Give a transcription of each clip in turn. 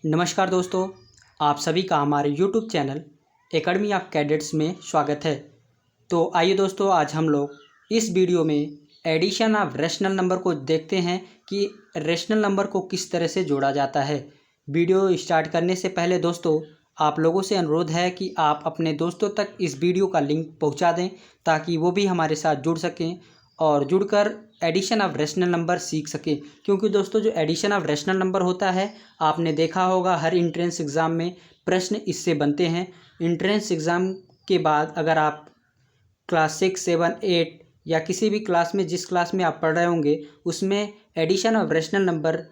नमस्कार दोस्तों, आप सभी का हमारे YouTube channel academy of cadets में स्वागत है। तो आइए दोस्तों, आज हम लोग इस वीडियो में एडिशन ऑफ रेशनल नंबर को देखते हैं कि रेशनल नंबर को किस तरह से जोड़ा जाता है। वीडियो स्टार्ट करने से पहले दोस्तों, आप लोगों से अनुरोध है कि आप अपने दोस्तों तक इस वीडियो का लिंक पहुंचा दें ताकि वो भी हमारे साथ जुड़ सकें और जुड़कर एडिशन ऑफ रेशनल नंबर सीख सकें। क्योंकि दोस्तों, जो एडिशन ऑफ रेशनल नंबर होता है, आपने देखा होगा हर इंट्रेंस एग्ज़ाम में प्रश्न इससे बनते हैं। इंट्रेंस एग्ज़ाम के बाद अगर आप क्लास 6, 7, 8 या किसी भी क्लास में, जिस क्लास में आप पढ़ रहे होंगे, उसमें एडिशन ऑफ रेशनल नंबर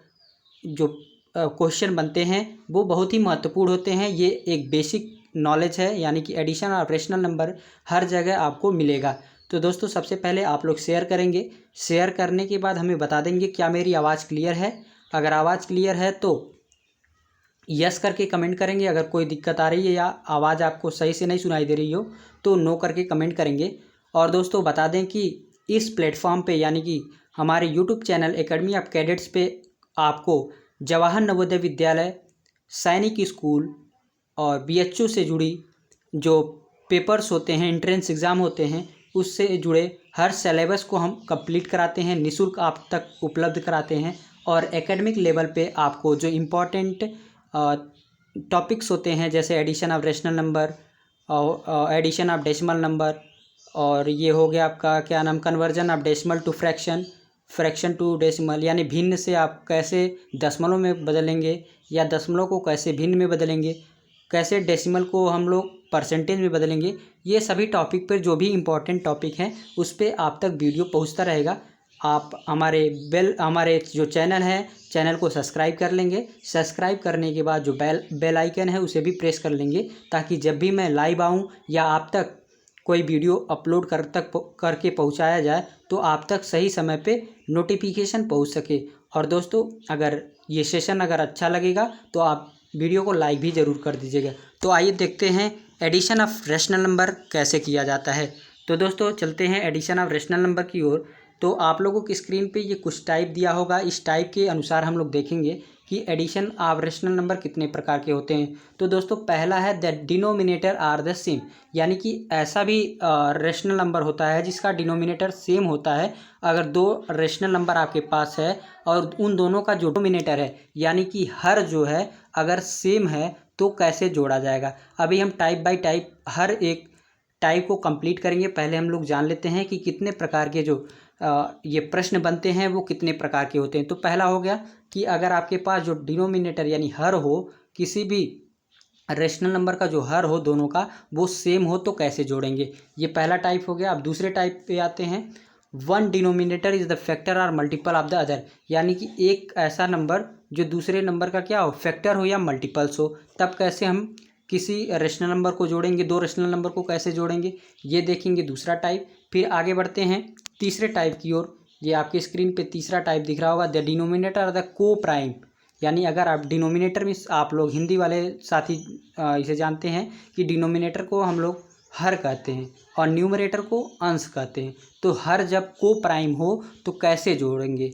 जो क्वेश्चन बनते हैं वो बहुत ही महत्वपूर्ण होते हैं। ये एक बेसिक नॉलेज है, यानी कि एडिशन ऑफ रेशनल नंबर हर जगह आपको मिलेगा। तो दोस्तों, सबसे पहले आप लोग शेयर करेंगे। शेयर करने के बाद हमें बता देंगे क्या मेरी आवाज़ क्लियर है। अगर आवाज़ क्लियर है तो यस करके कमेंट करेंगे। अगर कोई दिक्कत आ रही है या आवाज़ आपको सही से नहीं सुनाई दे रही हो तो नो करके कमेंट करेंगे। और दोस्तों, बता दें कि इस प्लेटफॉर्म पे, यानी कि हमारे YouTube channel academy of cadets पे, आपको जवाहर नवोदय विद्यालय, सैनिक स्कूल और बीएचयू से जुड़ी जो पेपर्स होते हैं, एंट्रेंस एग्ज़ाम होते हैं, उससे जुड़े हर सिलेबस को हम कंप्लीट कराते हैं, निःशुल्क आप तक उपलब्ध कराते हैं। और एकेडमिक लेवल पे आपको जो इम्पोर्टेंट टॉपिक्स होते हैं, जैसे एडिशन ऑफ रेशनल नंबर और एडिशन ऑफ डेसिमल नंबर, और ये हो गया आपका क्या नाम, conversion of decimal to fraction, fraction to decimal, यानी भिन्न से आप कैसे दशमलव में बदलेंगे या दशमलव को कैसे भिन्न में बदलेंगे, कैसे डेसिमल को हम लोग परसेंटेज में बदलेंगे। ये सभी टॉपिक पर जो भी इम्पोर्टेंट टॉपिक हैं उस पर आप तक वीडियो पहुंचता रहेगा। आप हमारे जो चैनल है, चैनल को सब्सक्राइब कर लेंगे। सब्सक्राइब करने के बाद जो बेल आइकन है उसे भी प्रेस कर लेंगे ताकि जब भी मैं लाइव आऊँ या आप तक कोई वीडियो अपलोड करके पहुंचाया जाए तो आप तक सही समय पे नोटिफिकेशन पहुंच सके। और दोस्तों, अगर ये सेशन अगर अच्छा लगेगा तो आप वीडियो को लाइक भी ज़रूर कर दीजिएगा। तो आइए देखते हैं एडिशन ऑफ रेशनल नंबर कैसे किया जाता है। तो दोस्तों, चलते हैं एडिशन ऑफ रेशनल नंबर की ओर। तो आप लोगों की स्क्रीन पे ये कुछ टाइप दिया होगा, इस टाइप के अनुसार हम लोग देखेंगे कि एडिशन ऑफ रेशनल नंबर कितने प्रकार के होते हैं। तो दोस्तों, पहला है the denominator are the same, यानी कि ऐसा भी रेशनल नंबर होता है जिसका डिनोमिनेटर सेम होता है। अगर दो रेशनल नंबर आपके पास है और उन दोनों का जो डिनोमिनेटर है, यानी कि हर जो है, अगर सेम है तो कैसे जोड़ा जाएगा। अभी हम टाइप बाय टाइप हर एक टाइप को कंप्लीट करेंगे। पहले हम लोग जान लेते हैं कि कितने प्रकार के जो ये प्रश्न बनते हैं वो कितने प्रकार के होते हैं। तो पहला हो गया कि अगर आपके पास जो डिनोमिनेटर यानी हर हो, किसी भी रेशनल नंबर का जो हर हो दोनों का वो सेम हो तो कैसे जोड़ेंगे। ये पहला टाइप हो गया। अब दूसरे टाइप पे आते हैं। One denominator is the factor और मल्टीपल ऑफ द अदर, यानी कि एक ऐसा नंबर जो दूसरे नंबर का क्या हो, फैक्टर हो या मल्टीपल्स हो। तब कैसे हम किसी रेशनल नंबर को जोड़ेंगे, दो रेशनल नंबर को कैसे जोड़ेंगे, ये देखेंगे दूसरा टाइप। फिर आगे बढ़ते हैं तीसरे टाइप की ओर। ये आपके स्क्रीन पे तीसरा टाइप दिख रहा होगा, द डिनोमिनेटर द को प्राइम, यानी अगर आप डिनोमिनेटर में, आप लोग हिंदी वाले साथी इसे जानते हैं कि डिनोमिनेटर को हम लोग हर कहते हैं और न्यूमरेटर को अंश कहते हैं। तो हर जब को प्राइम हो तो कैसे जोड़ेंगे।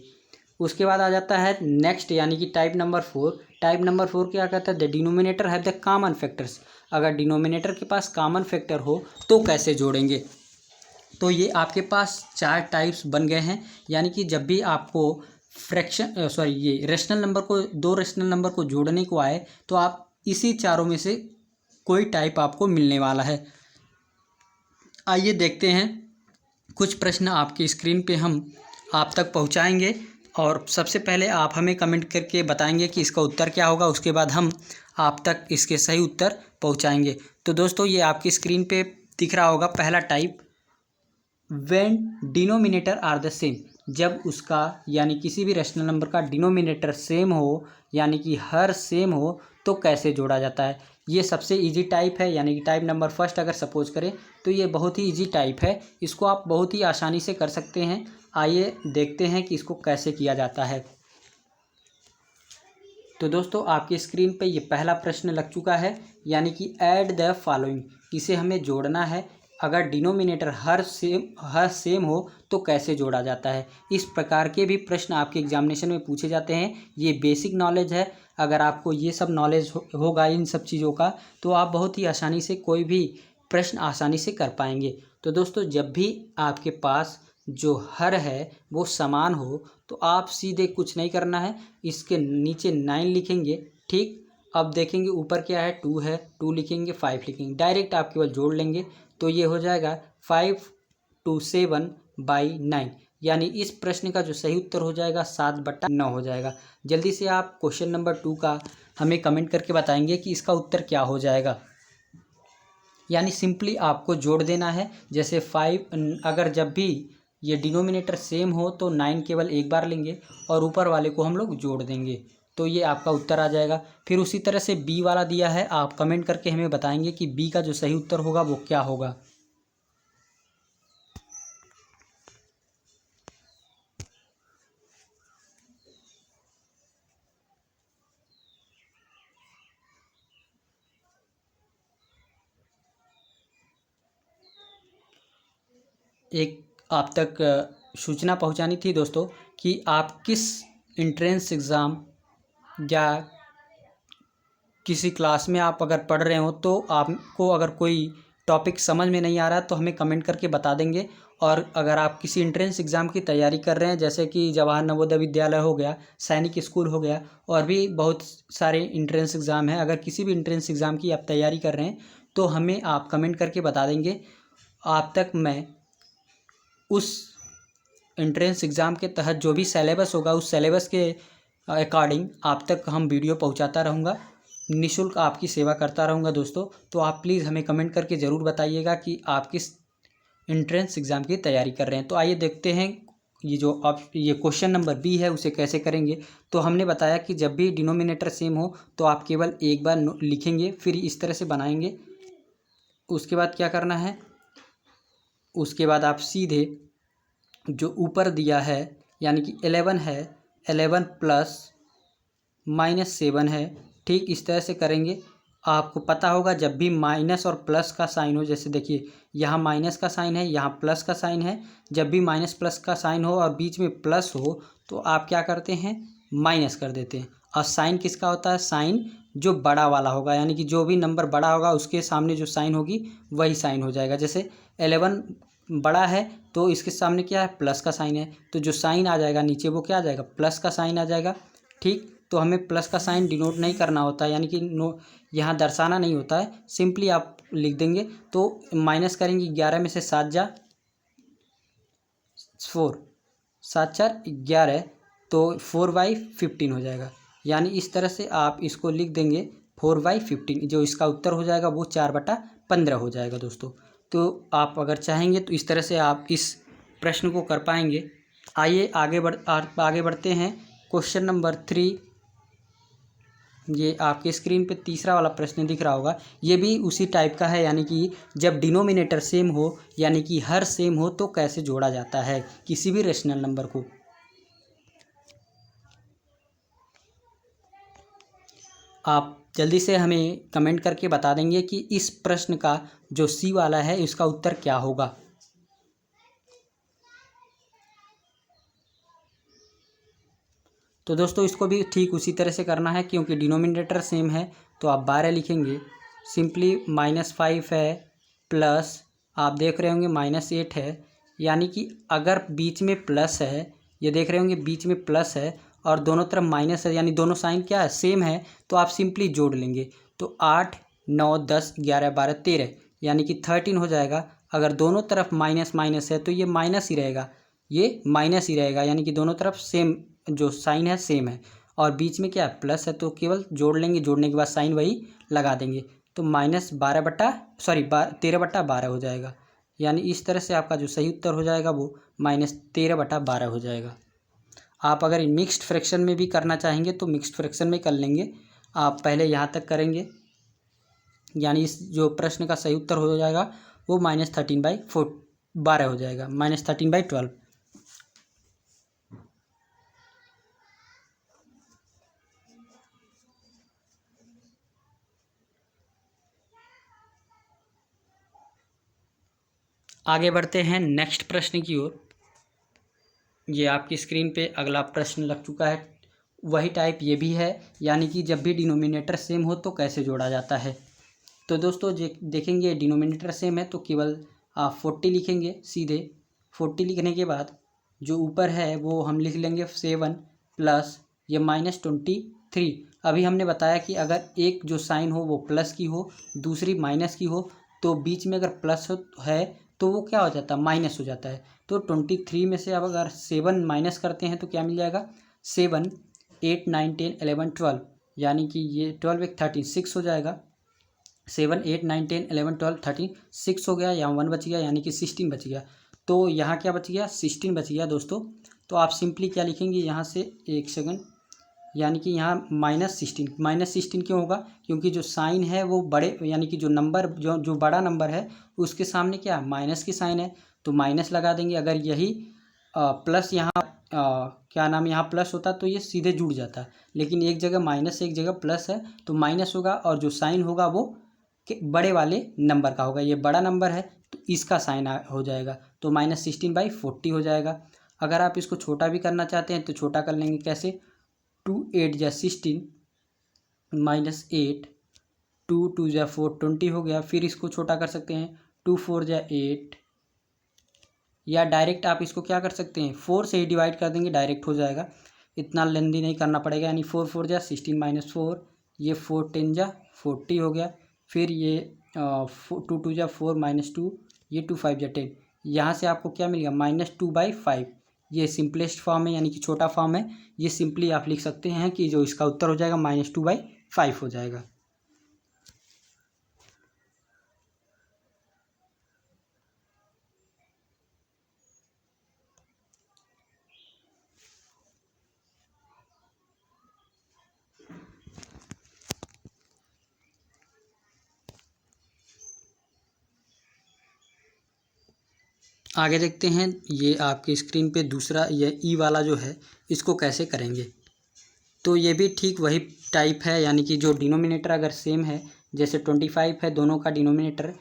उसके बाद आ जाता है नेक्स्ट, यानी कि टाइप नंबर 4। टाइप नंबर 4 क्या कहता है, the denominator have the common factors, अगर डिनोमिनेटर के पास कॉमन फैक्टर हो तो कैसे जोड़ेंगे। तो ये आपके पास 4 टाइप्स बन गए हैं, यानी कि जब भी आपको ये रेशनल नंबर को, दो रेशनल नंबर को जोड़ने को आए तो आप इसी चारों में से कोई टाइप आपको मिलने वाला है। आइए देखते हैं, कुछ प्रश्न आपकी स्क्रीन पे हम आप तक पहुंचाएंगे और सबसे पहले आप हमें कमेंट करके बताएंगे कि इसका उत्तर क्या होगा। उसके बाद हम आप तक इसके सही उत्तर पहुंचाएंगे। तो दोस्तों, ये आपकी स्क्रीन पे दिख रहा होगा पहला type, when denominator are the same, जब उसका यानी किसी भी रेशनल नंबर का डिनोमिनेटर सेम हो, यानी कि हर सेम हो तो कैसे जोड़ा जाता है। ये सबसे इजी टाइप है, यानी कि टाइप नंबर फर्स्ट अगर सपोज करें तो ये बहुत ही इजी टाइप है, इसको आप बहुत ही आसानी से कर सकते हैं। आइए देखते हैं कि इसको कैसे किया जाता है। तो दोस्तों, आपकी स्क्रीन पे ये पहला प्रश्न लग चुका है, यानी कि ऐड द फॉलोइंग, इसे हमें जोड़ना है। अगर डिनोमिनेटर हर सेम हो तो कैसे जोड़ा जाता है। इस प्रकार के भी प्रश्न आपके एग्जामिनेशन में पूछे जाते हैं। ये बेसिक नॉलेज है। अगर आपको ये सब नॉलेज होगा इन सब चीज़ों का, तो आप बहुत ही आसानी से कोई भी प्रश्न आसानी से कर पाएंगे। तो दोस्तों, जब भी आपके पास जो हर है वो समान हो, तो आप सीधे कुछ नहीं करना है, इसके नीचे 9 लिखेंगे। ठीक, अब देखेंगे ऊपर क्या है, 2 है, 2 लिखेंगे, 5 लिखेंगे, डायरेक्ट आप केवल जोड़ लेंगे। तो ये हो जाएगा 5/7/9, यानी इस प्रश्न का जो सही उत्तर हो जाएगा 7/9 हो जाएगा। जल्दी से आप क्वेश्चन नंबर 2 का हमें कमेंट करके बताएंगे कि इसका उत्तर क्या हो जाएगा। यानी सिंपली आपको जोड़ देना है। जैसे 5, अगर जब भी ये डिनोमिनेटर सेम हो तो 9 केवल एक बार लेंगे और ऊपर वाले को हम लोग जोड़ देंगे, तो ये आपका उत्तर आ जाएगा। फिर उसी तरह से बी वाला दिया है, आप कमेंट करके हमें बताएंगे कि बी का जो सही उत्तर होगा वो क्या होगा। एक आप तक सूचना पहुंचानी थी दोस्तों कि आप किस एंट्रेंस एग्ज़ाम या किसी क्लास में आप अगर पढ़ रहे हो, तो आपको अगर कोई टॉपिक समझ में नहीं आ रहा तो हमें कमेंट करके बता देंगे। और अगर आप किसी एंट्रेंस एग्ज़ाम की तैयारी कर रहे हैं, जैसे कि जवाहर नवोदय विद्यालय हो गया, सैनिक स्कूल हो गया, और भी बहुत सारे एंट्रेंस एग्ज़ाम हैं, अगर किसी भी एंट्रेंस एग्ज़ाम की आप तैयारी कर रहे हैं तो हमें आप कमेंट करके बता देंगे। आप तक मैं उस एंट्रेंस एग्ज़ाम के तहत जो भी सिलेबस होगा उस सिलेबस के अकॉर्डिंग आप तक हम वीडियो पहुंचाता रहूँगा, निःशुल्क आपकी सेवा करता रहूँगा दोस्तों। तो आप प्लीज़ हमें कमेंट करके ज़रूर बताइएगा कि आप किस एंट्रेंस एग्ज़ाम की तैयारी कर रहे हैं। तो आइए देखते हैं ये जो अब ये क्वेश्चन नंबर बी है उसे कैसे करेंगे। तो हमने बताया कि जब भी डिनोमिनेटर सेम हो तो आप केवल एक बार लिखेंगे, फिर इस तरह से बनाएंगे। उसके बाद क्या करना है, उसके बाद आप सीधे जो ऊपर दिया है यानी कि 11 है, 11 प्लस -7 है, ठीक इस तरह से करेंगे। आपको पता होगा जब भी माइनस और प्लस का साइन हो, जैसे देखिए यहाँ माइनस का साइन है, यहाँ प्लस का साइन है, जब भी माइनस प्लस का साइन हो और बीच में प्लस हो तो आप क्या करते हैं, माइनस कर देते हैं। और साइन किसका होता है, साइन जो बड़ा वाला होगा, यानी कि जो भी नंबर बड़ा होगा उसके सामने जो साइन होगी वही साइन हो जाएगा। जैसे 11 बड़ा है तो इसके सामने क्या है, प्लस का साइन है, तो जो साइन आ जाएगा नीचे वो क्या आ जाएगा, प्लस का साइन आ जाएगा। ठीक, तो हमें प्लस का साइन डिनोट नहीं करना होता है, यानी कि यहाँ दर्शाना नहीं होता है, सिंपली आप लिख देंगे। तो माइनस करेंगे, 11 में से 7 जा 4, 7 4 11, तो 4/15 हो जाएगा। यानी इस तरह से आप इसको लिख देंगे 4/15, जो इसका उत्तर हो जाएगा वो 4/15 हो जाएगा दोस्तों। तो आप अगर चाहेंगे तो इस तरह से आप इस प्रश्न को कर पाएंगे। आइए आगे बढ़ते हैं। क्वेश्चन नंबर 3, ये आपके स्क्रीन पे तीसरा वाला प्रश्न दिख रहा होगा, ये भी उसी टाइप का है। यानी कि जब डिनोमिनेटर सेम हो यानी कि हर सेम हो तो कैसे जोड़ा जाता है किसी भी रेशनल नंबर को। आप जल्दी से हमें कमेंट करके बता देंगे कि इस प्रश्न का जो सी वाला है इसका उत्तर क्या होगा। तो दोस्तों, इसको भी ठीक उसी तरह से करना है, क्योंकि डिनोमिनेटर सेम है तो आप 12 लिखेंगे। सिंपली -5 है, प्लस आप देख रहे होंगे -8 है, यानी कि अगर बीच में प्लस है, ये देख रहे होंगे बीच में प्लस है और दोनों तरफ माइनस है, यानी दोनों साइन क्या है, सेम है, तो आप सिंपली जोड़ लेंगे। तो 8 9 10 11 12 13, यानी कि 13 हो जाएगा। अगर दोनों तरफ माइनस माइनस है तो ये माइनस ही रहेगा, ये माइनस ही रहेगा, यानी कि दोनों तरफ सेम जो साइन है सेम है, और बीच में क्या है, प्लस है, तो केवल जोड़ लेंगे, जोड़ने के बाद साइन वही लगा देंगे। तो -13/12 हो जाएगा। यानी इस तरह से आपका जो सही उत्तर हो जाएगा वो -13/12 हो जाएगा। आप अगर मिक्स्ड फ्रैक्शन में भी करना चाहेंगे तो मिक्स्ड फ्रैक्शन में कर लेंगे। आप पहले यहाँ तक करेंगे, यानी इस जो प्रश्न का सही उत्तर हो जाएगा वो -13/12 हो जाएगा, -13/12। आगे बढ़ते हैं नेक्स्ट प्रश्न की ओर। ये आपकी स्क्रीन पे अगला प्रश्न लग चुका है, वही टाइप ये भी है, यानी कि जब भी डिनोमिनेटर सेम हो तो कैसे जोड़ा जाता है। तो दोस्तों देखेंगे डिनोमिनेटर सेम है तो केवल आप 40 लिखेंगे सीधे। 40 लिखने के बाद जो ऊपर है वो हम लिख लेंगे 7 प्लस ये -23। अभी हमने बताया कि अगर एक जो साइन हो वो प्लस की हो, दूसरी माइनस की हो, तो बीच में अगर प्लस है तो वो क्या हो जाता है, माइनस हो जाता है। तो 23 में से अब अगर 7 माइनस करते हैं तो क्या मिल जाएगा, 7 8 9 10 11 12, यानी कि ये 12 एक 13 6 हो जाएगा। 7 8 9 10 11 12 13 6 हो गया, यहाँ 1 बच गया, यानी कि 16 बच गया। तो यहाँ क्या बच गया, 16 बच गया दोस्तों। तो आप सिंपली क्या लिखेंगे यहाँ से, एक सेकंड, यानी कि यहाँ -16 क्यों होगा, क्योंकि जो साइन है वो बड़े, यानी कि जो नंबर जो बड़ा नंबर है उसके सामने क्या माइनस की साइन है, तो माइनस लगा देंगे। अगर यही प्लस यहाँ क्या नाम यहाँ प्लस होता तो ये सीधे जुड़ जाता, लेकिन एक जगह माइनस एक जगह प्लस है तो माइनस होगा, और जो साइन होगा वो बड़े वाले नंबर का होगा। ये बड़ा नंबर है तो इसका साइन हो जाएगा, तो -16/40 हो जाएगा। अगर आप इसको छोटा भी करना चाहते हैं तो छोटा कर लेंगे, कैसे, 2 8 जा 16 -8, 2 2 जा 4 20 हो गया। फिर इसको छोटा कर सकते हैं, 2 4 जा 8, या डायरेक्ट आप इसको क्या कर सकते हैं, 4 से ही डिवाइड कर देंगे, डायरेक्ट हो जाएगा, इतना लेंदी नहीं करना पड़ेगा। यानी 4 4 जा 16 -4, ये 4 10 जा 40 हो गया। फिर ये 2 2 जा 4 -2, ये 2 5 जा 10, यहाँ से आपको क्या मिलेगा, -2/5। ये सिंपलेस्ट फॉर्म है, यानी कि छोटा फॉर्म है। ये सिंपली आप लिख सकते हैं कि जो इसका उत्तर हो जाएगा -2/5 हो जाएगा। आगे देखते हैं, ये आपकी स्क्रीन पे दूसरा ये ई वाला जो है इसको कैसे करेंगे। तो ये भी ठीक वही टाइप है, यानी कि जो डिनोमिनेटर अगर सेम है, जैसे 25 है दोनों का डिनोमिनेटर,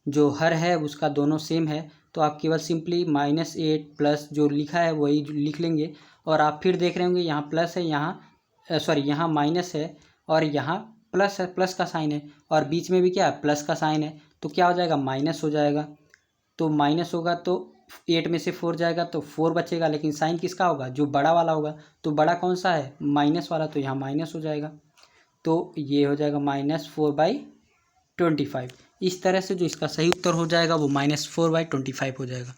जो हर है उसका दोनों सेम है, तो आप केवल सिंपली -8 प्लस जो लिखा है वही लिख लेंगे। और आप फिर देख रहे होंगे यहाँ प्लस है, यहाँ सॉरी यहाँ माइनस है, और यहाँ प्लस है, प्लस का साइन है, और बीच में भी क्या है, प्लस का साइन है, तो क्या हो जाएगा, माइनस हो जाएगा। तो माइनस होगा तो 8 में से 4 जाएगा तो 4 बचेगा, लेकिन साइन किसका होगा, जो बड़ा वाला होगा। तो बड़ा कौन सा है, माइनस वाला, तो यहाँ माइनस हो जाएगा। तो ये हो जाएगा -4/25। इस तरह से जो इसका सही उत्तर हो जाएगा वो -4/25 हो जाएगा।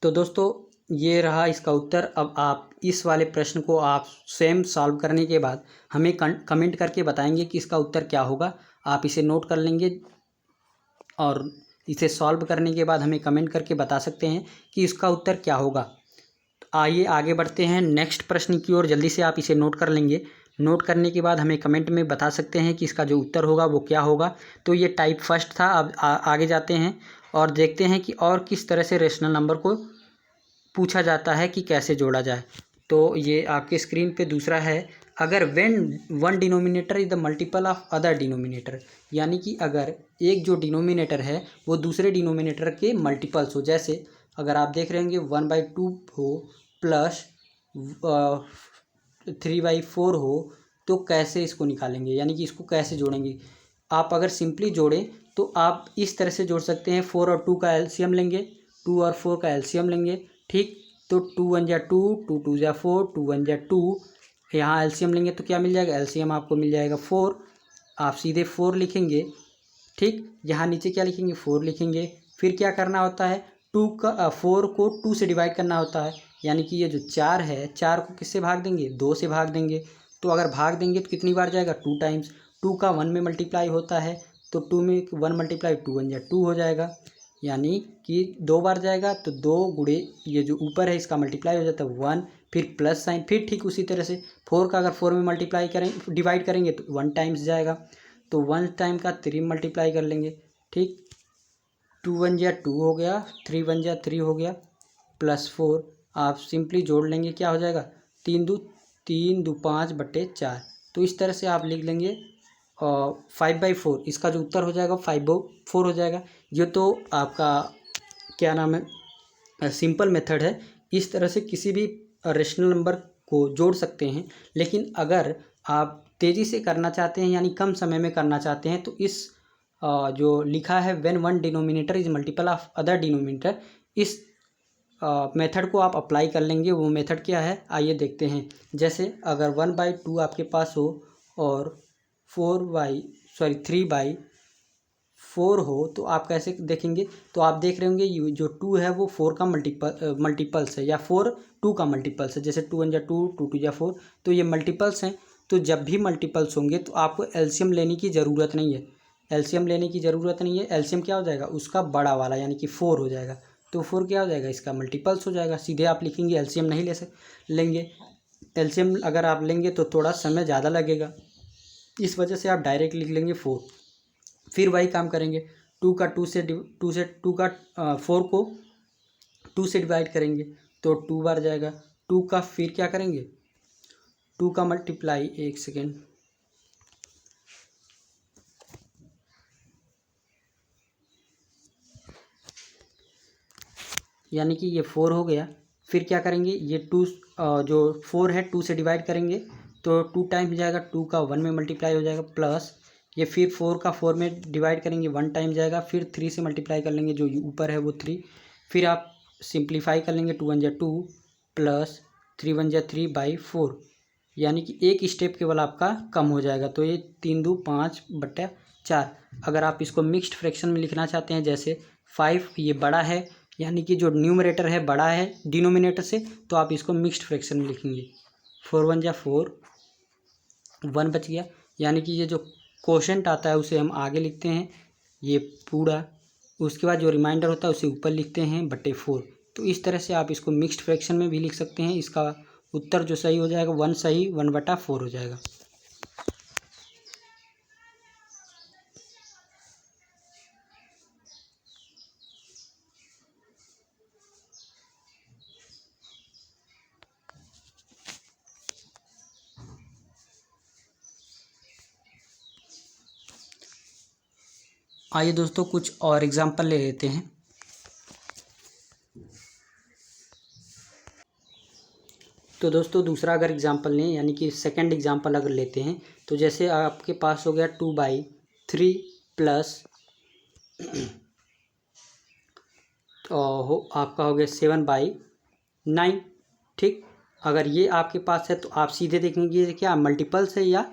तो दोस्तों ये रहा इसका उत्तर। अब आप इस वाले प्रश्न को आप सेम सॉल्व करने के बाद हमें कमेंट करके बताएंगे कि इसका उत्तर क्या होगा। आप इसे नोट कर लेंगे और इसे सॉल्व करने के बाद हमें कमेंट करके बता सकते हैं कि इसका उत्तर क्या होगा। तो आइए आगे बढ़ते हैं नेक्स्ट प्रश्न की ओर। जल्दी से आप इसे नोट कर लेंगे। नोट करने के बाद हमें कमेंट में बता सकते हैं कि इसका जो उत्तर होगा वो क्या होगा। तो ये टाइप फर्स्ट था। अब आगे जाते हैं और देखते हैं कि और किस तरह से रेशनल नंबर को पूछा जाता है कि कैसे जोड़ा जाए। तो ये आपके स्क्रीन पे दूसरा है, अगर when one denominator is the multiple of other denominator, यानी कि अगर एक जो डिनोमिनेटर है वो दूसरे डिनोमिनेटर के मल्टीपल्स हो। जैसे अगर आप देख रहे होंगे 1/2 हो प्लस 3/4 हो, तो कैसे इसको निकालेंगे, यानी कि इसको कैसे जोड़ेंगे। आप अगर सिंपली जोड़ें तो आप इस तरह से जोड़ सकते हैं, 4 और 2 का एलसीएम लेंगे, 2 और 4 का एलसीएम लेंगे, ठीक। तो 2 1 जा 2, 2 2 जा 4, 2 1 जा 2, यहाँ एलसीएम लेंगे तो क्या मिल जाएगा, एलसीएम आपको मिल जाएगा 4। आप सीधे 4 लिखेंगे, ठीक। यहाँ नीचे क्या लिखेंगे, 4 लिखेंगे। फिर क्या करना होता है, 4 को 2 से डिवाइड करना होता है, यानी कि ये जो 4 है, 4 को किससे भाग देंगे, 2 से भाग देंगे। तो अगर भाग देंगे तो कितनी बार जाएगा, 2 टाइम्स। 2 का 1 में मल्टीप्लाई होता है, तो 2 में 1 मल्टीप्लाई 2 1 जा 2 हो जाएगा, यानी कि 2 बार जाएगा। तो 2 गुणे ये जो ऊपर है इसका मल्टीप्लाई हो जाता है 1, फिर प्लस साइन, फिर ठीक उसी तरह से 4 का अगर 4 में मल्टीप्लाई करें, डिवाइड करेंगे तो 1 टाइम्स जाएगा, तो 1 टाइम का 3 मल्टीप्लाई कर लेंगे, ठीक। 2 1 जा 2 हो गया, 3 1 जा 3 हो गया, +4 आप सिंपली जोड़ लेंगे, क्या हो जाएगा, तीन दो 5/4। तो इस तरह से आप लिख लेंगे 5/4। इसका जो उत्तर हो जाएगा 5/4 हो जाएगा। ये तो आपका क्या नाम है, सिंपल मेथड है। इस तरह से किसी भी रेशनल नंबर को जोड़ सकते हैं। लेकिन अगर आप तेज़ी से करना चाहते हैं यानी कम समय में करना चाहते हैं तो इस जो लिखा है when one denominator is multiple of other denominator, इस मेथड को आप अप्लाई कर लेंगे। वो मेथड क्या है आइए देखते हैं। जैसे अगर 1/2 आपके पास हो और 3/4 हो तो आप कैसे देखेंगे। तो आप देख रहे होंगे ये जो 2 है वो 4 का मल्टीपल्स है या 4 2 का मल्टीपल्स है। जैसे 2 1 जा 2, 2 2 जा 4, तो ये मल्टीपल्स हैं। तो जब भी मल्टीपल्स होंगे तो आपको एलसीएम लेने की ज़रूरत नहीं है। एलसीएम लेने की ज़रूरत नहीं है। एलसीएम क्या हो जाएगा उसका बड़ा वाला यानी कि 4 हो जाएगा। तो 4 क्या हो जाएगा इसका मल्टीपल्स हो जाएगा। सीधे आप लिखेंगे, एलसीएम नहीं लेंगे। एलसीएम अगर आप लेंगे तो थोड़ा समय ज़्यादा लगेगा, इस वजह से आप डायरेक्ट लिख लेंगे 4। फिर वही काम करेंगे, 2 का 4 को 2 से डिवाइड करेंगे तो 2 बार जाएगा। 2 का फिर क्या करेंगे, 2 का मल्टीप्लाई, एक सेकेंड, यानी कि ये 4 हो गया। फिर क्या करेंगे, ये 2 जो 4 है 2 से डिवाइड करेंगे तो 2 टाइम जाएगा, 2 का 1 में मल्टीप्लाई हो जाएगा, प्लस ये फिर 4 का 4 में डिवाइड करेंगे 1 टाइम जाएगा, फिर 3 से मल्टीप्लाई कर लेंगे, जो ऊपर है वो 3। फिर आप सिंप्लीफाई कर लेंगे, 2 1 जा 2 प्लस 3 1 जा 3/4, यानी कि एक स्टेप केवल आपका कम हो जाएगा। तो ये 3 2 5/4। अगर आप इसको मिक्स्ड फ्रैक्शन में लिखना चाहते हैं, जैसे 5 ये बड़ा है यानी कि जो न्यूमरेटर है बड़ा है डिनोमिनेटर से, तो आप इसको मिक्स्ड फ्रैक्शन में लिखेंगे। 4 1 जा 4, 1 बच गया, यानी कि ये जो कोशेंट आता है उसे हम आगे लिखते हैं ये पूरा, उसके बाद जो रिमाइंडर होता है उसे ऊपर लिखते हैं /4। तो इस तरह से आप इसको मिक्स्ड फ्रैक्शन में भी लिख सकते हैं। इसका उत्तर जो सही हो जाएगा 1 सही 1/4 हो जाएगा। आइए दोस्तों कुछ और एग्जांपल ले लेते हैं। तो दोस्तों दूसरा अगर एग्जांपल लें यानी कि सेकंड एग्जांपल अगर लेते हैं, तो जैसे आपके पास हो गया 2/3 प्लस आपका हो गया 7/9। ठीक, अगर ये आपके पास है तो आप सीधे देखेंगे ये क्या मल्टीपल्स है, या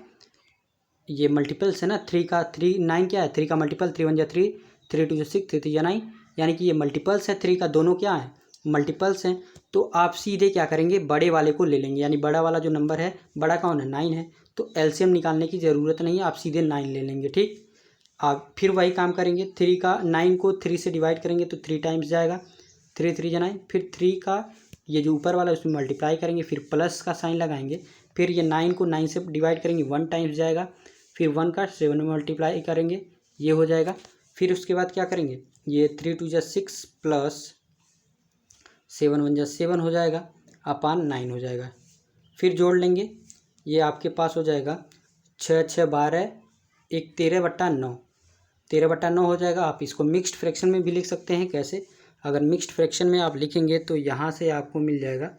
ये मल्टीपल्स है ना। 3 का 3 9 क्या है, 3 का मल्टीपल, 3 1 जा 3, 3 2 जा 6, 3 3 जा 9, यानी कि ये मल्टीपल्स है 3 का, दोनों क्या है मल्टीपल्स हैं। तो आप सीधे क्या करेंगे बड़े वाले को ले लेंगे, यानी बड़ा वाला जो नंबर है बड़ा कौन है 9 है, तो एलसीएम निकालने की ज़रूरत नहीं है, आप सीधे 9 ले लेंगे। ठीक, आप फिर वही काम करेंगे, 9 को 3 से डिवाइड करेंगे तो 3 टाइम्स जाएगा, 3 3 जा 9, फिर 3 का ये जो ऊपर वाला है उसमें मल्टीप्लाई करेंगे, फिर प्लस का साइन लगाएंगे, फिर ये 9 को 9 से डिवाइड करेंगे 1 टाइम्स जाएगा, फिर 1 का 7 में मल्टीप्लाई करेंगे, ये हो जाएगा। फिर उसके बाद क्या करेंगे, ये 3 2 जा 6 प्लस 7 1 जा 7 हो जाएगा, अपान 9 हो जाएगा। फिर जोड़ लेंगे, ये आपके पास हो जाएगा 6 6 12, एक 13/9, 13/9 हो जाएगा। आप इसको मिक्स्ड फ्रैक्शन में भी लिख सकते हैं। कैसे, अगर मिक्स्ड फ्रैक्शन में आप लिखेंगे तो यहाँ से आपको मिल जाएगा,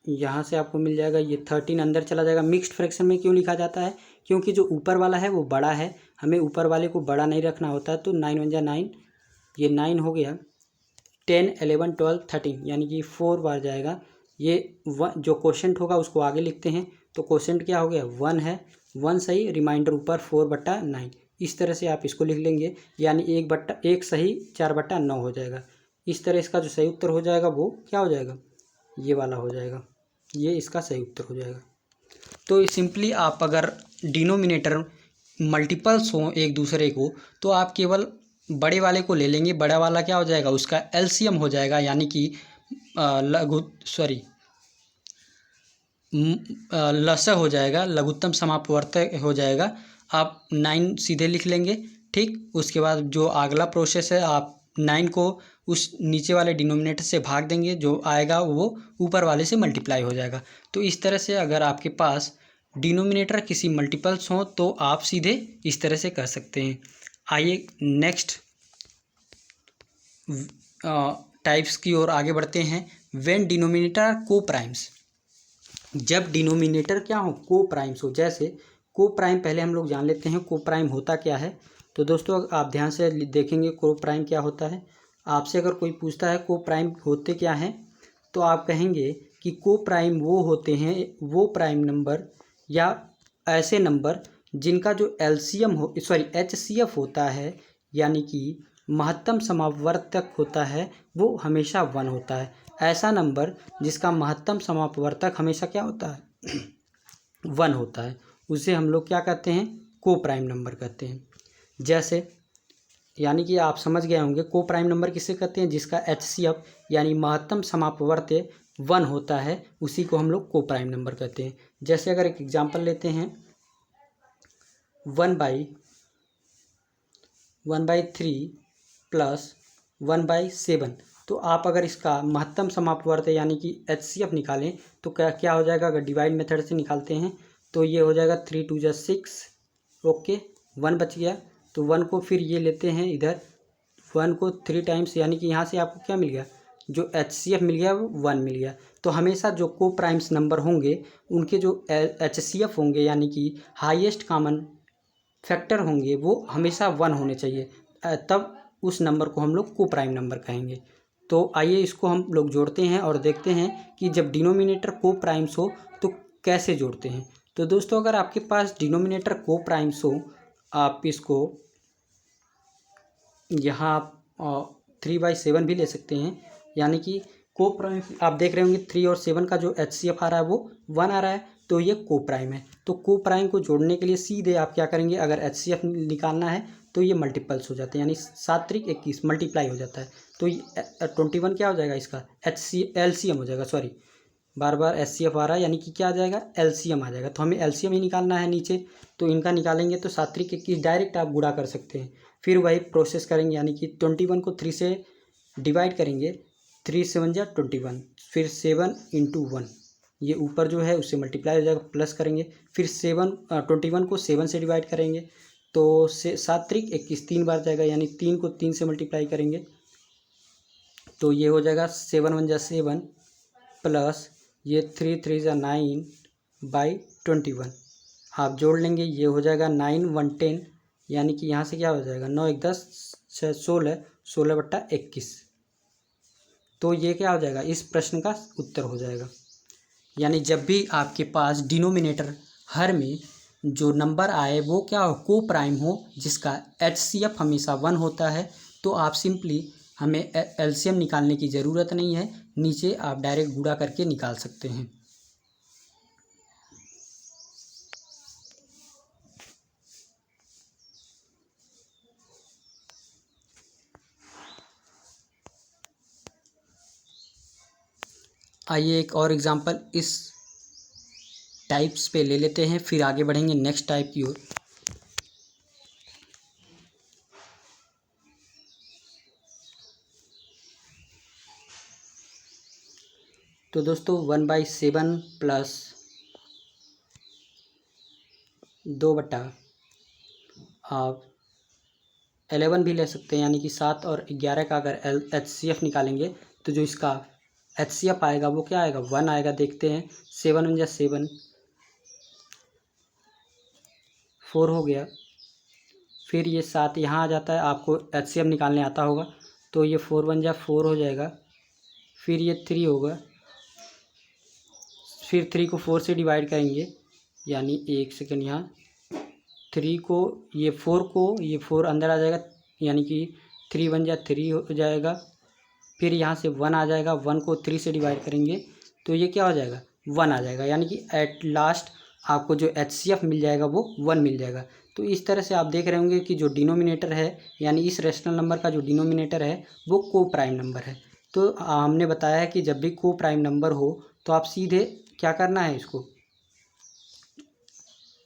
यहाँ से आपको मिल जाएगा ये 13 अंदर चला जाएगा। मिक्स्ड फ्रैक्शन में क्यों लिखा जाता है, क्योंकि जो ऊपर वाला है वो बड़ा है, हमें ऊपर वाले को बड़ा नहीं रखना होता है। तो 9 1 जा 9, ये 9 हो गया, 10 11 12 13, यानी कि 4 बार जाएगा। ये जो क्वोशेंट होगा उसको आगे लिखते हैं, तो क्वोशेंट क्या हो गया 1 है, 1 सही, रिमाइंडर ऊपर 4/9। इस तरह से आप इसको लिख लेंगे, यानी 1 सही 4/9 हो जाएगा। इस तरह इसका जो सही उत्तर हो जाएगा वो क्या हो जाएगा, ये वाला हो जाएगा, ये इसका सही उत्तर हो जाएगा। तो सिंपली आप अगर डिनोमिनेटर मल्टीपल्स हों एक दूसरे को तो आप केवल बड़े वाले को ले लेंगे, बड़ा वाला क्या हो जाएगा उसका एलसीएम हो जाएगा, यानी कि लसा हो जाएगा, लघुत्तम समापवर्तक हो जाएगा। आप 9 सीधे लिख लेंगे। ठीक, उसके बाद जो अगला प्रोसेस है आप 9 को उस नीचे वाले डिनोमिनेटर से भाग देंगे, जो आएगा वो ऊपर वाले से मल्टीप्लाई हो जाएगा। तो इस तरह से अगर आपके पास डिनोमिनेटर किसी मल्टीपल्स हों तो आप सीधे इस तरह से कर सकते हैं। आइए नेक्स्ट टाइप्स की ओर आगे बढ़ते हैं। व्हेन डिनोमिनेटर आर को प्राइम्स, जब डिनोमिनेटर क्या हो, को प्राइम्स हो। जैसे को प्राइम पहले हम लोग जान लेते हैं को प्राइम होता क्या है। तो दोस्तों आप ध्यान से देखेंगे को प्राइम क्या होता है। आपसे अगर कोई पूछता है को प्राइम होते क्या हैं, तो आप कहेंगे कि को प्राइम वो होते हैं, वो प्राइम नंबर या ऐसे नंबर जिनका जो एलसीएम हो एचसीएफ होता है, यानी कि महत्तम समापवर्तक होता है, वो हमेशा 1 होता है। ऐसा नंबर जिसका महत्तम समापवर्तक हमेशा क्या होता है 1 होता है, उसे हम लोग क्या कहते हैं, को प्राइम नंबर कहते हैं। जैसे यानी कि आप समझ गए होंगे को प्राइम नंबर किसे कहते हैं, जिसका एचसीएफ यानी महत्तम समापवर्त्य 1 होता है, उसी को हम लोग को प्राइम नंबर कहते हैं। जैसे अगर एक एग्जांपल लेते हैं 1/3 प्लस 1/7, तो आप अगर इसका महत्तम समापवर्त्य यानी कि एचसीएफ निकालें तो क्या क्या हो जाएगा। अगर डिवाइड मेथड से निकालते हैं तो ये हो जाएगा 3 2 जा 6, ओके 1 बच गया। तो 1 को फिर ये लेते हैं इधर, 1 को 3 टाइम्स, यानी कि यहाँ से आपको क्या मिल गया, जो एचसीएफ मिल गया वो 1 मिल गया। तो हमेशा जो को प्राइम्स नंबर होंगे उनके जो एचसीएफ होंगे यानी कि हाईएस्ट कॉमन फैक्टर होंगे वो हमेशा 1 होने चाहिए, तब उस नंबर को हम लोग को प्राइम नंबर कहेंगे। तो आइए इसको हम लोग जोड़ते हैं और देखते हैं कि जब डिनोमिनेटर को प्राइम्स हो तो कैसे जोड़ते हैं। तो दोस्तों अगर आपके पास डिनोमिनेटर को प्राइम्स हो, आप इसको यहाँ 3/7 भी ले सकते हैं, यानी कि को प्राइम आप देख रहे होंगे 3 और 7 का जो एचसीएफ आ रहा है वो 1 आ रहा है, तो ये को प्राइम है। तो को प्राइम को जोड़ने के लिए सीधे आप क्या करेंगे, अगर एचसीएफ निकालना है तो ये मल्टीपल्स हो जाते हैं, यानी 7 3 21 मल्टीप्लाई हो जाता है। तो 21 क्या हो जाएगा, इसका एलसीएम हो जाएगा, सॉरी बार बार एचसीएफ आ रहा है, यानी कि क्या आ जाएगा, एलसीएम आ जाएगा। तो हमें एलसीएम ही निकालना है नीचे, तो इनका निकालेंगे तो 7 3 21 डायरेक्ट आप गुणा कर सकते हैं। फिर वही प्रोसेस करेंगे, यानी कि 21 को 3 से डिवाइड करेंगे, 3 7 जा 21, फिर 7 इंटू 1, ये ऊपर जो है उससे मल्टीप्लाई हो जाएगा, प्लस करेंगे, फिर 21 को 7 से डिवाइड करेंगे तो 7 3 21 3 बार जाएगा, यानी 3 को 3 से मल्टीप्लाई करेंगे तो ये हो जाएगा 7 1 जा 7 प्लस ये 3 3 जा 9/21, आप जोड़ लेंगे, ये हो जाएगा 9 1 10, यानी कि यहाँ से क्या हो जाएगा 9 1 10 6 16 16/21। तो ये क्या हो जाएगा, इस प्रश्न का उत्तर हो जाएगा। यानी जब भी आपके पास डिनोमिनेटर हर में जो नंबर आए वो क्या हो, को प्राइम हो, जिसका एचसीएफ हमेशा 1 होता है, तो आप सिंपली हमें एलसीएम निकालने की ज़रूरत नहीं है, नीचे आप डायरेक्ट गुणा करके निकाल सकते हैं। आइए एक और एग्जांपल इस टाइप्स पे ले लेते हैं, फिर आगे बढ़ेंगे नेक्स्ट टाइप की ओर। तो दोस्तों 1/7 प्लस 2 आप 11 भी ले सकते हैं, यानी कि 7 और 11 का अगर एचसीएफ निकालेंगे तो जो इसका एचसीएफ आएगा वो क्या आएगा, 1 आएगा। देखते हैं 7 1 जा 7, 4 हो गया, फिर ये 7 यहाँ आ जाता है, आपको एचसीएफ निकालने आता होगा, तो ये 4 1 जा 4 हो जाएगा, फिर ये 3 होगा, फिर 3 को 4 से डिवाइड करेंगे, यानी एक सेकेंड, यहाँ 3 को ये 4 अंदर आ जाएगा, यानी कि 3 1 जा 3 हो जाएगा, फिर यहाँ से 1 आ जाएगा, 1 को 3 से डिवाइड करेंगे तो ये क्या हो जाएगा, 1 आ जाएगा, यानी कि एट लास्ट आपको जो एचसीएफ मिल जाएगा वो 1 मिल जाएगा। तो इस तरह से आप देख रहे होंगे कि जो डिनोमिनेटर है, यानी इस रेशनल नंबर का जो डिनोमिनेटर है वो को प्राइम नंबर है। तो हमने बताया है कि जब भी को प्राइम नंबर हो तो आप सीधे क्या करना है, इसको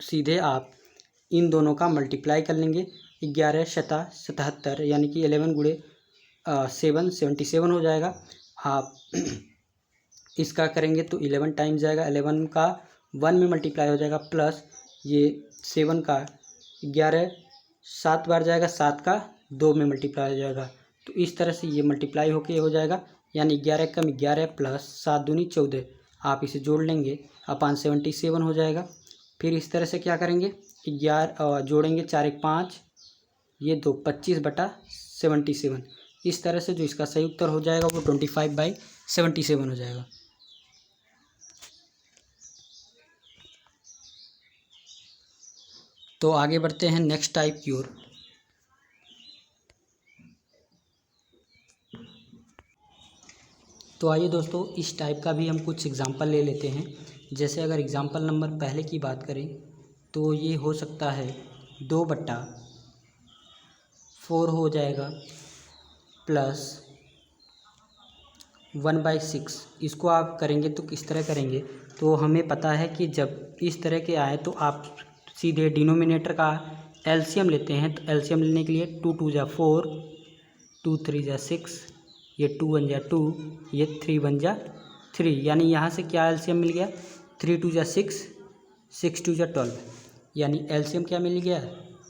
सीधे आप इन दोनों का मल्टीप्लाई कर लेंगे, 11 शता 77, यानी कि 11 गुणे 77 हो जाएगा। आप इसका करेंगे तो 11 टाइम्स जाएगा, 11 का 1 में मल्टीप्लाई हो जाएगा, प्लस ये 7 का 11 7 बार जाएगा, 7 का 2 में मल्टीप्लाई हो जाएगा। तो इस तरह से ये मल्टीप्लाई होके हो जाएगा, यानी 11 कम 11 प्लस 7 दूनी 14, आप इसे जोड़ लेंगे अपान 77 हो जाएगा। फिर इस तरह से क्या करेंगे, 11 जोड़ेंगे, 4 1 5, ये 2 25/77। इस तरह से जो इसका सही उत्तर हो जाएगा वो 25/77 हो जाएगा। तो आगे बढ़ते हैं नेक्स्ट टाइप की ओर। तो आइए दोस्तों, इस टाइप का भी हम कुछ एग्जांपल ले लेते हैं। जैसे अगर एग्जांपल नंबर पहले की बात करें तो ये हो सकता है 2/4 हो जाएगा, प्लस 1/6। इसको आप करेंगे तो किस तरह करेंगे, तो हमें पता है कि जब इस तरह के आए तो आप सीधे डिनोमिनेटर का एलसीएम लेते हैं। तो एलसीएम लेने के लिए 2 2 जा 4, 2 3 जा 6, ये 2 1 जा 2, ये 3 1 जा 3, यानी यहाँ से क्या एलसीएम मिल गया, 3 2 जा 6, 6 2 जा 12, यानी एलसीएम क्या मिल गया,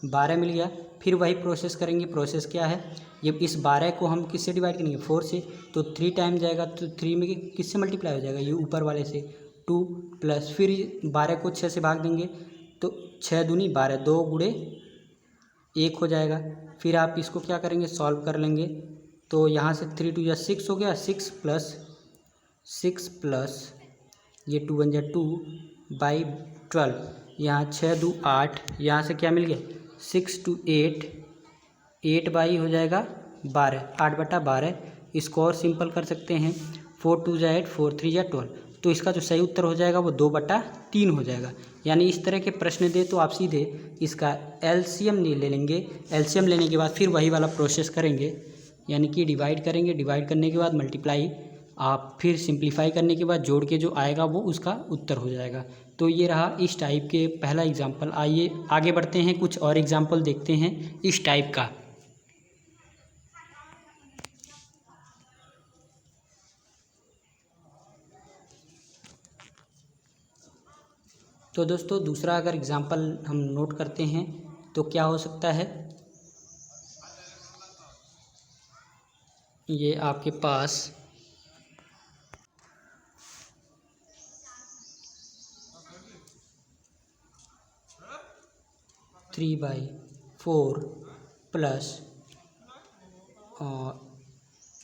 12 मिल गया। फिर वही प्रोसेस करेंगे। प्रोसेस क्या है, ये इस 12 को हम किससे डिवाइड करेंगे, 4 से। तो 3 टाइम जाएगा तो 3 में किससे मल्टीप्लाई हो जाएगा, ये ऊपर वाले से 2, प्लस फिर 12 को 6 से भाग देंगे तो 6 दूनी 12, 2 गुणे 1 हो जाएगा। फिर आप इसको क्या करेंगे, सॉल्व कर लेंगे। तो यहाँ से 3 2 जा 6 हो गया, 6 प्लस ये 2 1 जा 2/12, यहाँ 6 2 8, यहाँ से क्या मिल गया, 6 2 8, 8 हो जाएगा 12, 8/12। इसको और सिंपल कर सकते हैं, 4 2 जा 8, 4 3 जा 12। तो इसका जो सही उत्तर हो जाएगा वो 2/3 हो जाएगा। यानी इस तरह के प्रश्न दे तो आप सीधे इसका एलसीएम ले लेंगे। एलसीएम लेने के बाद फिर वही वाला प्रोसेस करेंगे, यानी कि डिवाइड करेंगे, डिवाइड करने के बाद मल्टीप्लाई, आप फिर सिंप्लीफाई करने के बाद जोड़ के जो आएगा वो उसका उत्तर हो जाएगा। तो ये रहा इस टाइप के पहला एग्जाम्पल। आइए आगे बढ़ते हैं, कुछ और एग्जाम्पल देखते हैं इस टाइप का। तो दोस्तों दूसरा अगर एग्जाम्पल हम नोट करते हैं तो क्या हो सकता है, ये आपके पास 3/4 प्लस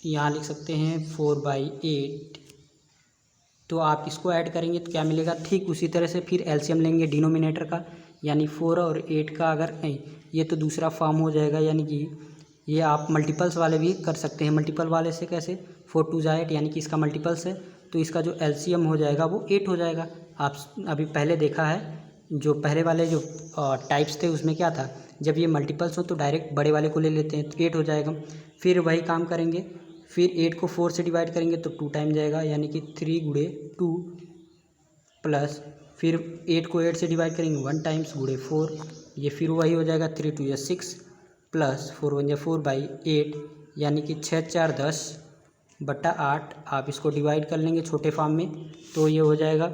यहाँ लिख सकते हैं 4/8। तो आप इसको ऐड करेंगे तो क्या मिलेगा, ठीक उसी तरह से फिर एलसीएम लेंगे डिनोमिनेटर का, यानी 4 और 8 का, अगर नहीं ये तो दूसरा फॉर्म हो जाएगा, यानी कि ये आप मल्टीपल्स वाले भी कर सकते हैं। मल्टीपल वाले से कैसे, 4 2 जा 8, यानी कि इसका मल्टीपल्स है तो इसका जो एलसीएम हो जाएगा वो 8 हो जाएगा। आप अभी पहले देखा है जो पहले वाले जो टाइप्स थे उसमें क्या था, जब ये मल्टीपल्स हो तो डायरेक्ट बड़े वाले को ले लेते हैं तो 8 हो जाएगा। फिर वही काम करेंगे, फिर 8 को 4 से डिवाइड करेंगे तो 2 टाइम जाएगा, यानी कि 3 गुणे 2, प्लस फिर 8 को 8 से डिवाइड करेंगे 1 टाइम्स गुणे 4, ये फिर वही हो जाएगा 3 2 या 6, प्लस 4 1 या 4/8, यानी कि 6 4 10/8। आप इसको डिवाइड कर लेंगे छोटे फॉर्म में तो ये हो जाएगा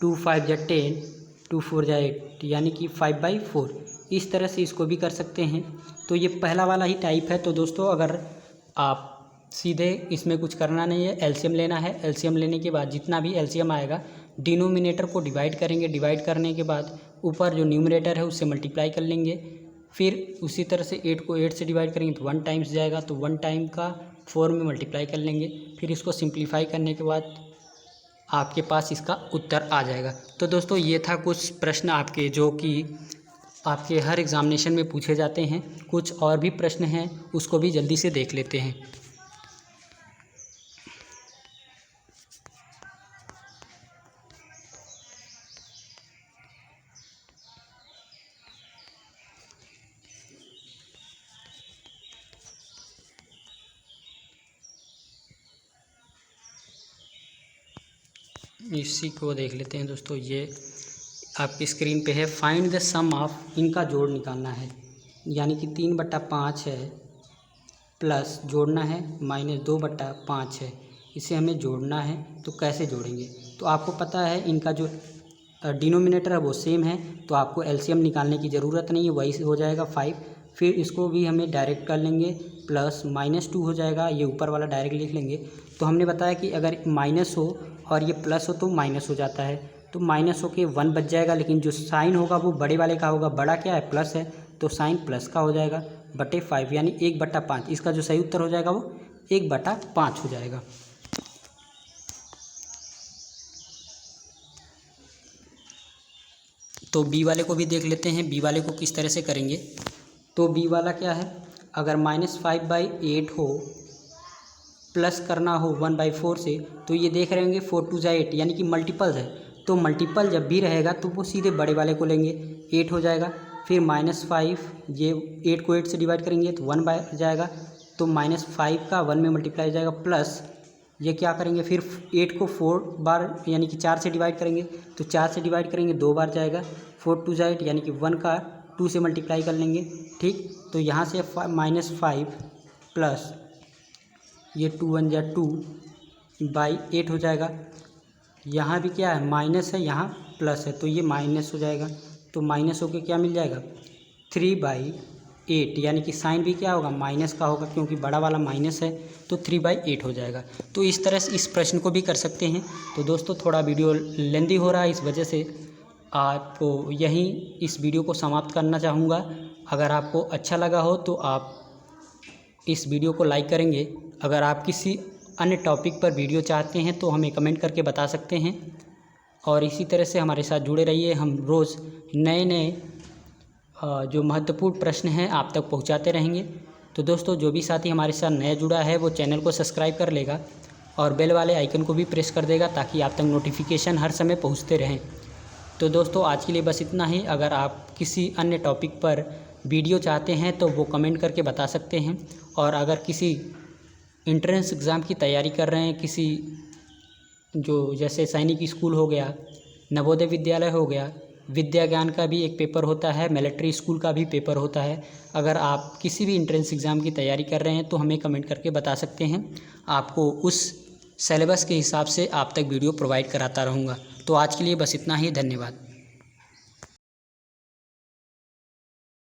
2 5 या 10, 2 4 या 8, यानी कि 5/4। इस तरह से इसको भी कर सकते हैं। तो ये पहला वाला ही टाइप है। तो दोस्तों अगर आप सीधे इसमें कुछ करना नहीं है, एलसीएम लेना है। एलसीएम लेने के बाद जितना भी एलसीएम आएगा डिनोमिनेटर को डिवाइड करेंगे, डिवाइड करने के बाद ऊपर जो न्यूमरेटर है उससे मल्टीप्लाई कर लेंगे। फिर उसी तरह से 8 को 8 से डिवाइड करेंगे तो 1 टाइम्स जाएगा, तो 1 टाइम का 4 में मल्टीप्लाई कर लेंगे। फिर इसको सिंप्लीफाई करने के बाद आपके पास इसका उत्तर आ जाएगा। तो दोस्तों ये था कुछ प्रश्न आपके जो कि आपके हर एग्ज़ामिनेशन में पूछे जाते हैं। कुछ और भी प्रश्न हैं उसको भी जल्दी से देख लेते हैं। इसी को देख लेते हैं दोस्तों। ये आपकी स्क्रीन पे है, फाइंड द सम ऑफ, इनका जोड़ निकालना है। यानी कि 3/5 है प्लस जोड़ना है -2/5 है, इसे हमें जोड़ना है। तो कैसे जोड़ेंगे? तो आपको पता है इनका जो डिनोमिनेटर है वो सेम है, तो आपको एलसीएम निकालने की ज़रूरत नहीं है, वही हो जाएगा 5। फिर इसको भी हमें डायरेक्ट कर लेंगे, प्लस -2 हो जाएगा, ये ऊपर वाला डायरेक्ट लिख लेंगे। तो हमने बताया कि अगर माइनस हो और ये प्लस हो तो माइनस हो जाता है, तो माइनस हो के 1 बच जाएगा, लेकिन जो साइन होगा वो बड़े वाले का होगा। बड़ा क्या है? प्लस है, तो साइन प्लस का हो जाएगा बटे 5, यानी 1/5। इसका जो सही उत्तर हो जाएगा वो 1/5 हो जाएगा। तो बी वाले को भी देख लेते हैं, बी वाले को किस तरह से करेंगे। तो बी वाला क्या है? अगर -5/8 हो, प्लस करना हो 1/4 से, तो ये देख रहे होंगे 4 2 8, यानी कि मल्टीपल्स है। तो मल्टीपल जब भी रहेगा तो वो सीधे बड़े वाले को लेंगे, 8 हो जाएगा। फिर -5, ये 8 को 8 से डिवाइड करेंगे तो 1 बाय जाएगा, तो -5 का 1 में मल्टीप्लाई हो जाएगा, प्लस ये क्या करेंगे फिर 8 को 4 बार यानी कि 4 से डिवाइड करेंगे, तो 4 से डिवाइड करेंगे 2 बार जाएगा, 4 2 8, यानी कि 1 का 2 से मल्टीप्लाई कर लेंगे। ठीक, तो यहाँ से -5 प्लस ये 2 1 जा 2/8 हो जाएगा। यहाँ भी क्या है? माइनस है, यहाँ प्लस है, तो ये माइनस हो जाएगा। तो माइनस होके क्या मिल जाएगा? 3/8, यानी कि साइन भी क्या होगा? माइनस का होगा, क्योंकि बड़ा वाला माइनस है, तो 3/8 हो जाएगा। तो इस तरह से इस प्रश्न को भी कर सकते हैं। तो दोस्तों थोड़ा वीडियो लेंदी हो रहा है, इस वजह से आपको यहीं इस वीडियो को समाप्त करना चाहूँगा। अगर आपको अच्छा लगा हो तो आप इस वीडियो को लाइक करेंगे। अगर आप किसी अन्य टॉपिक पर वीडियो चाहते हैं तो हमें कमेंट करके बता सकते हैं, और इसी तरह से हमारे साथ जुड़े रहिए। हम रोज़ नए नए जो महत्वपूर्ण प्रश्न हैं आप तक पहुंचाते रहेंगे। तो दोस्तों जो भी साथी हमारे साथ नया जुड़ा है वो चैनल को सब्सक्राइब कर लेगा और बेल वाले आइकन को भी प्रेस कर देगा, ताकि आप तक नोटिफिकेशन हर समय पहुंचते रहें। तो दोस्तों आज के लिए बस इतना ही। अगर आप किसी अन्य टॉपिक पर वीडियो चाहते हैं तो वो कमेंट करके बता सकते हैं, और अगर किसी इंट्रेंस एग्ज़ाम की तैयारी कर रहे हैं, किसी जो जैसे सैनिक स्कूल हो गया, नवोदय विद्यालय हो गया, विद्या ज्ञान का भी एक पेपर होता है, मिलिट्री स्कूल का भी पेपर होता है, अगर आप किसी भी इंट्रेंस एग्ज़ाम की तैयारी कर रहे हैं तो हमें कमेंट करके बता सकते हैं। आपको उस सिलेबस के हिसाब से आप तक वीडियो प्रोवाइड कराता रहूँगा। तो आज के लिए बस इतना ही, धन्यवाद।